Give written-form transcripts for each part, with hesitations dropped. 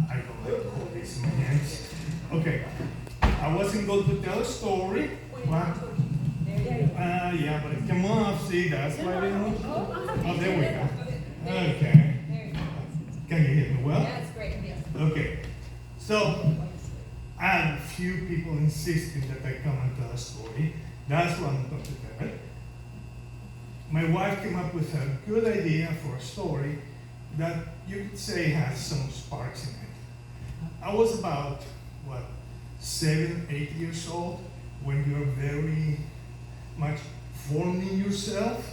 I don't like to hold this in my hands. Okay, I wasn't going to tell a story. What? Yeah, but it came off. See, that's why we don't. Oh, there we go. Okay. Can you hear me well? Yeah, it's great. Okay. So, I had a few people insisting that I come and tell a story. That's what I'm going to tell it. My wife came up with a good idea for a story that you could say has some sparks in it. I was about, 7, 8 years old when you're very much forming yourself.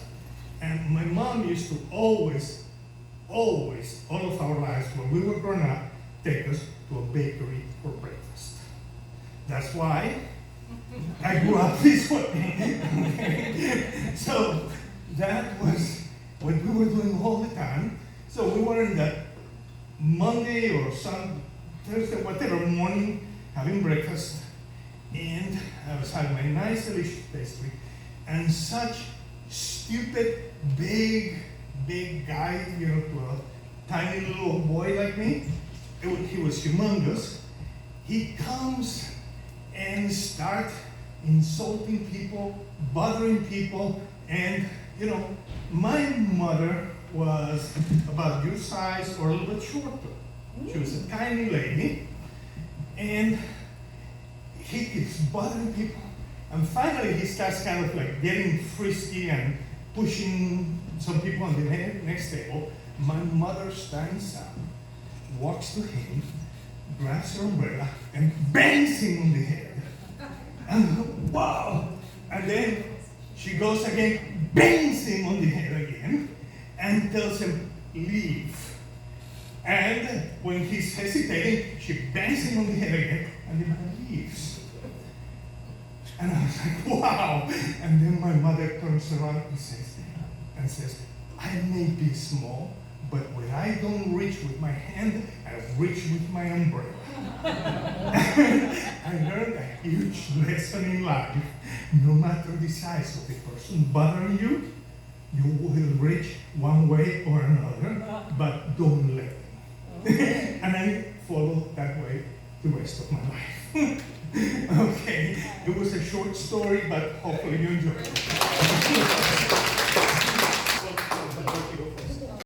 And my mom used to always, all of our lives when we were growing up, take us to a bakery for breakfast. That's why I grew up this way. So that was what we were doing all the time. So we were in that Monday or some Thursday, whatever morning, having breakfast, and I was having my nice delicious pastry, and such stupid, big guy, to a tiny little boy like me, he was humongous. He comes and starts insulting people, bothering people, and my mother was about your size or a little bit shorter. She was a tiny lady, and he keeps bothering people. And finally, he starts kind of like getting frisky and pushing some people on the next table. My mother stands up, walks to him, grabs her umbrella, and bangs him on the head. And wow! And then she goes again, bangs him on the head again, and tells him, leave. And when he's hesitating, she bangs him on the head again, and the man leaves. And I was like, wow. And then my mother turns around and says, I may be small, but when I don't reach with my hand, I reach with my umbrella. I learned a huge lesson in life. No matter the size of the person bothering you, you will reach one way or another, but don't let them. And I followed that way the rest of my life. Okay, it was a short story, but hopefully you enjoyed it.